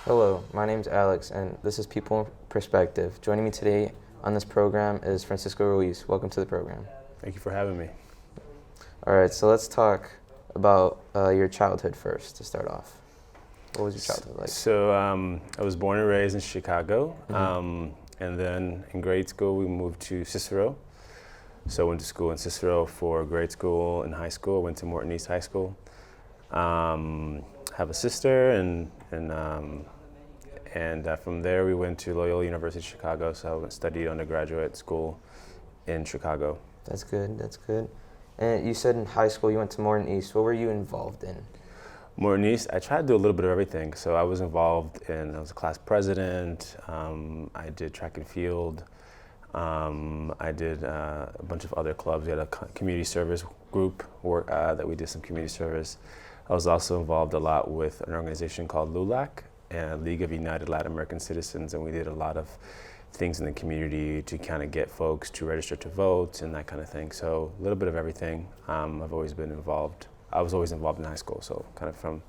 Hello, my name's Alex, and this is People in Perspective. Joining me today on this program is Francisco Ruiz. Welcome to the program. Thank you for having me. All right, so let's talk about your childhood first to start off. What was your childhood like? So I was born and raised in Chicago, and then in grade school we moved to Cicero. So I went to school in Cicero for grade school and high school. I went to Morton East High School. Have a sister, and from there we went to Loyola University of Chicago. So I studied undergraduate school in Chicago. That's good, that's good. And you said in high school you went to Morton East. What were you involved in? Morton East, I tried to do a little bit of everything. So I was involved I was a class president. I did track and field. I did a bunch of other clubs. We had a community service group that we did some community service. I was also involved a lot with an organization called LULAC, League of United Latin American Citizens, and we did a lot of things in the community to kind of get folks to register to vote and that kind of thing. So a little bit of everything. I've always been involved. I was always involved in high school, so kind of from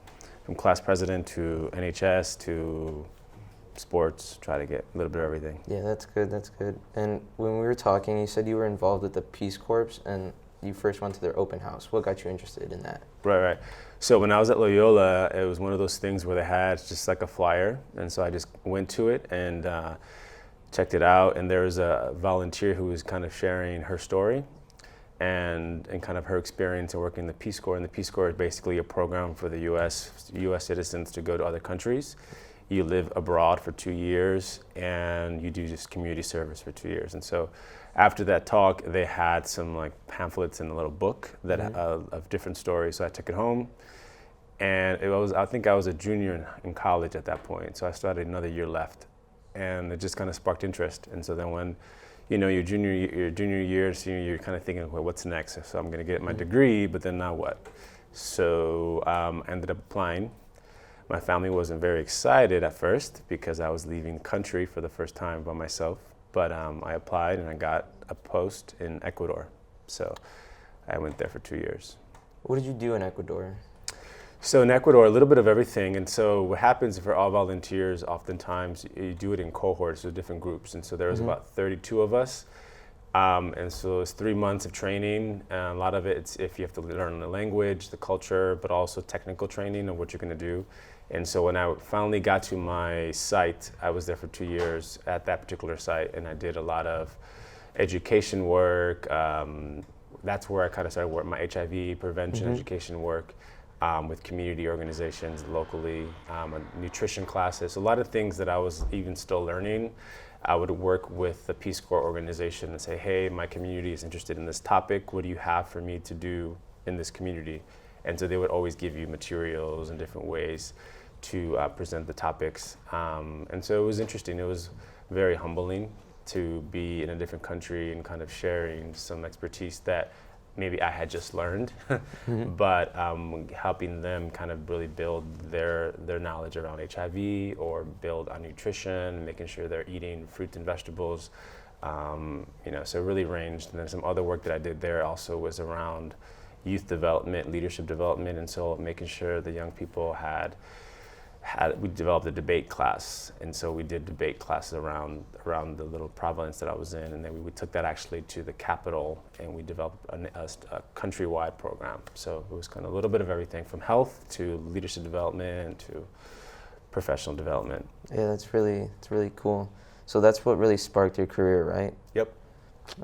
class president to NHS to sports, try to get a little bit of everything. Yeah, that's good, that's good. And when we were talking, you said you were involved with the Peace Corps and you first went to their open house. What got you interested in that? Right. So when I was at Loyola, it was one of those things where they had just like a flyer, and so I just went to it and checked it out, and there was a volunteer who was kind of sharing her story and kind of her experience in working in the Peace Corps. And the Peace Corps is basically a program for the U.S. citizens to go to other countries. You live abroad for 2 years and you do just community service for 2 years. And so after that talk, they had some like pamphlets in a little book that of different stories. So I took it home, and I think I was a junior in college at that point. So I still had another year left, and it just kind of sparked interest. And so then when, your junior year, senior year, you're kind of thinking, well, what's next? So I'm going to get my degree, but then now what? So I ended up applying. My family wasn't very excited at first because I was leaving the country for the first time by myself, but I applied and I got a post in Ecuador. So I went there for 2 years. What did you do in Ecuador? So in Ecuador, a little bit of everything. And so what happens for all volunteers, oftentimes you do it in cohorts or different groups. And so there was about 32 of us. And so it's 3 months of training. And a lot of it's if you have to learn the language, the culture, but also technical training of what you're going to do. And so when I finally got to my site, I was there for 2 years at that particular site, and I did a lot of education work. That's where I kind of started work, my HIV prevention education work with community organizations locally, nutrition classes, a lot of things that I was even still learning. I would work with the Peace Corps organization and say, hey, my community is interested in this topic. What do you have for me to do in this community? And so they would always give you materials and different ways to present the topics. And so it was interesting. It was very humbling to be in a different country and kind of sharing some expertise that maybe I had just learned, but helping them kind of really build their knowledge around HIV or build on nutrition, making sure they're eating fruits and vegetables. So it really ranged. And then some other work that I did there also was around youth development, leadership development, and so making sure the young people we developed a debate class, and so we did debate classes around the little province that I was in, and then we took that actually to the capital, and we developed a countrywide program. So it was kind of a little bit of everything from health to leadership development to professional development. Yeah, it's really cool. So that's what really sparked your career, right? Yep.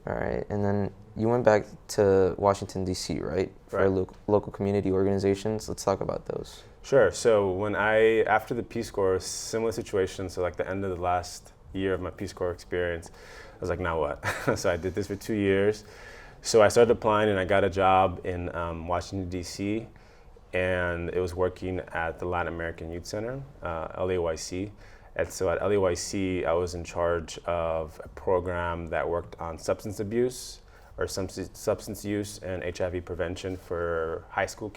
All right, and then you went back to Washington, D.C., right? For local community organizations. Let's talk about those. Sure. So after the Peace Corps, similar situation, so like the end of the last year of my Peace Corps experience, I was like, now what? So I did this for 2 years. So I started applying and I got a job in Washington, D.C., and it was working at the Latin American Youth Center, LAYC. And so at LAYC, I was in charge of a program that worked on substance abuse or substance use and HIV prevention for high school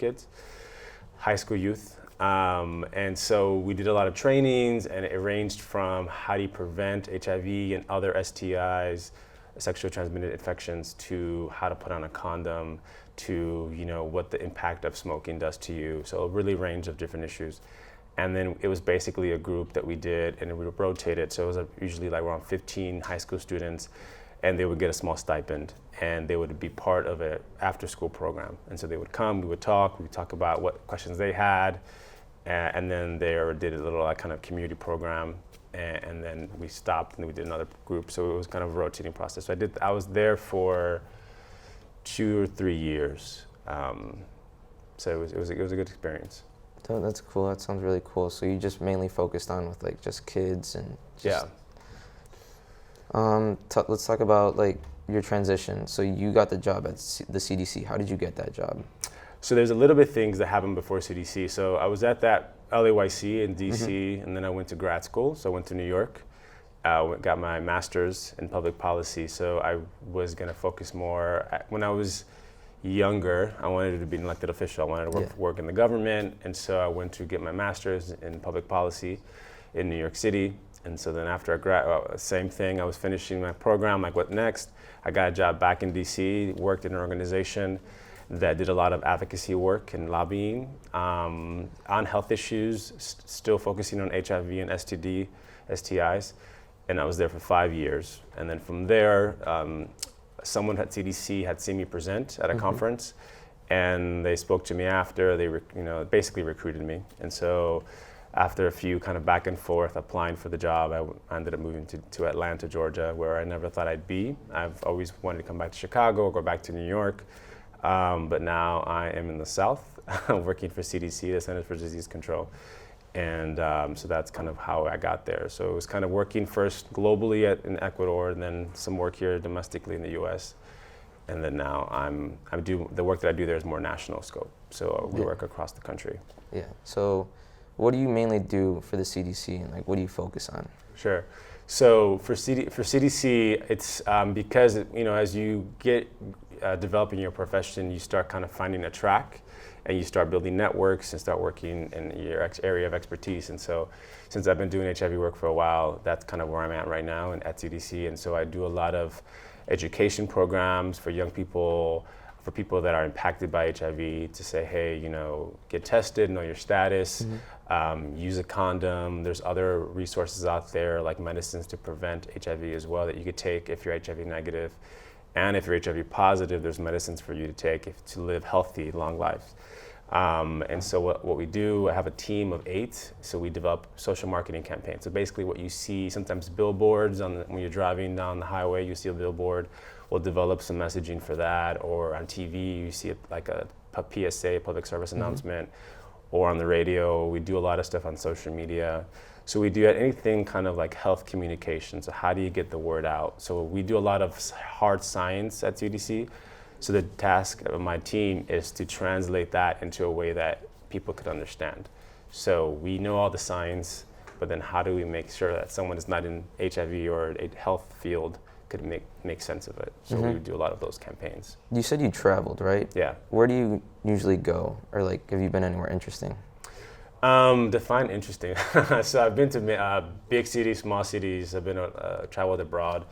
youth. And so we did a lot of trainings, and it ranged from how do you prevent HIV and other STIs, sexually transmitted infections, to how to put on a condom, to what the impact of smoking does to you. So a really range of different issues. And then it was basically a group that we did, and we rotated. So it was usually like around 15 high school students, and they would get a small stipend, and they would be part of an after-school program. And so they would come, we would talk about what questions they had, and then they did a little kind of community program, and then we stopped, and we did another group. So it was kind of a rotating process. So I was there for 2 or 3 years. So it was a good experience. That's cool. That sounds really cool. So you just mainly focused on with like just kids and just, let's talk about like your transition. So you got the job at the CDC. How did you get that job? So there's a little bit things that happened before CDC. So I was at that LAYC in DC, and then I went to grad school. So I went to New York, got my master's in public policy. So I was going to focus more. When I was younger, I wanted to be an elected official. I wanted to work in the government, and so I went to get my master's in public policy in New York City. And so then after same thing, I was finishing my program, like what next? I got a job back in DC, worked in an organization that did a lot of advocacy work and lobbying on health issues, still focusing on HIV and STIs. And I was there for 5 years. And then from there, someone at CDC had seen me present at a conference, and they spoke to me after. They basically recruited me. And so after a few kind of back and forth applying for the job, I ended up moving to Atlanta, Georgia, where I never thought I'd be. I've always wanted to come back to Chicago or go back to New York. But now I am in the South, working for CDC, the Centers for Disease Control. And so that's kind of how I got there. So it was kind of working first globally in Ecuador, and then some work here domestically in the US. And then now the work that I do there is more national scope. So we work across the country. Yeah. So what do you mainly do for the CDC, and like what do you focus on? Sure. So for CDC, it's because as you get developing your profession, you start kind of finding a track, and you start building networks and start working in your area of expertise. And so since I've been doing HIV work for a while, that's kind of where I'm at right now at CDC. And so I do a lot of education programs for young people, for people that are impacted by HIV, to say, hey, get tested, know your status, use a condom. There's other resources out there like medicines to prevent HIV as well that you could take if you're HIV negative. And if you're HIV positive, there's medicines for you to take to live healthy, long lives. And so what we do, I have a team of 8, so we develop social marketing campaigns. So basically what you see, sometimes billboards, when you're driving down the highway, you see a billboard, we'll develop some messaging for that, or on TV, you see like a PSA, public service announcement, or on the radio. We do a lot of stuff on social media. So we do anything kind of like health communication. So how do you get the word out? So we do a lot of hard science at CDC. So the task of my team is to translate that into a way that people could understand. So we know all the science, but then how do we make sure that someone who's not in HIV or a health field could make sense of it? So we would do a lot of those campaigns. You said you traveled, right? Yeah. Where do you usually go? Or like, have you been anywhere interesting? Define interesting. So I've been to big cities, small cities. I've been traveled abroad.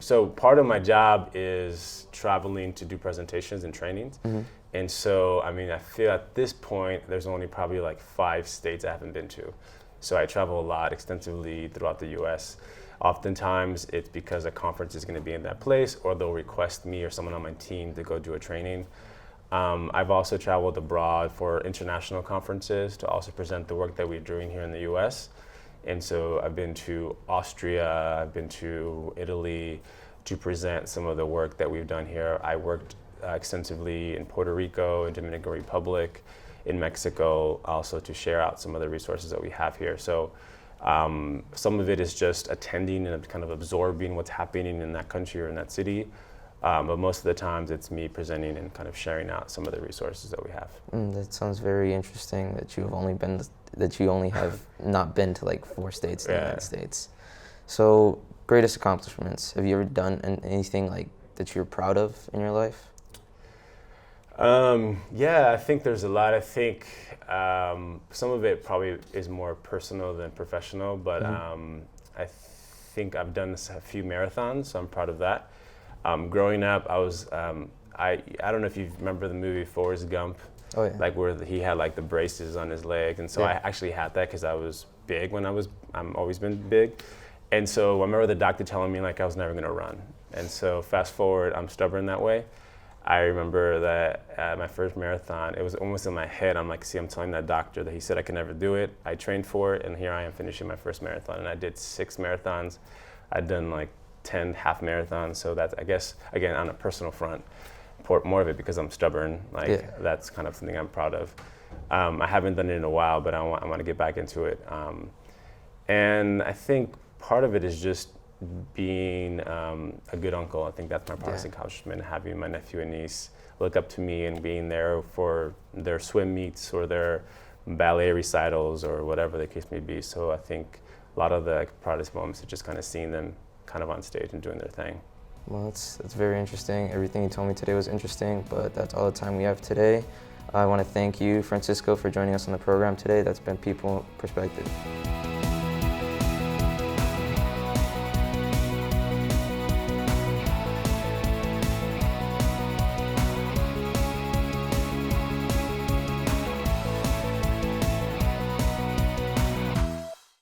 So part of my job is traveling to do presentations and trainings. And so, I feel at this point, there's only probably like 5 states I haven't been to. So I travel a lot extensively throughout the US. Oftentimes it's because a conference is going to be in that place, or they'll request me or someone on my team to go do a training. I've also traveled abroad for international conferences to also present the work that we're doing here in the US. And so I've been to Austria, I've been to Italy to present some of the work that we've done here. I worked extensively in Puerto Rico, in Dominican Republic, in Mexico, also to share out some of the resources that we have here. So some of it is just attending and kind of absorbing what's happening in that country or in that city. But most of the times it's me presenting and kind of sharing out some of the resources that we have. That sounds very interesting that you only have not been to like 4 states in the United States. So greatest accomplishments. Have you ever done anything like that you're proud of in your life? Yeah, I think there's a lot. I think some of it probably is more personal than professional, but I think I've done a few marathons, so I'm proud of that. Growing up, I was, I don't know if you remember the movie Forrest Gump. Oh yeah. like where he had like the braces on his leg, and so Yeah. I actually had that because I was big I'm always been big, and so I remember the doctor telling me like I was never gonna run, and so fast forward, I'm stubborn that way. I remember that at my first marathon, it was almost in my head. I'm like, see, I'm telling that doctor that he said I could never do it. I trained for it, and here I am finishing my first marathon, and I did 6 marathons. I'd done like 10 half marathons, so that's, I guess, again, on a personal front, more of it because I'm stubborn. Like, Yeah. that's kind of something I'm proud of. I haven't done it in a while, but I want to get back into it. And I think part of it is just being a good uncle. I think that's my proudest accomplishment, having my nephew and niece look up to me and being there for their swim meets or their ballet recitals or whatever the case may be. So I think a lot of the proudest moments are just kind of seeing them kind of on stage and doing their thing. Well, that's very interesting. Everything you told me today was interesting, but that's all the time we have today. I want to thank you, Francisco, for joining us on the program today. That's been People Perspective.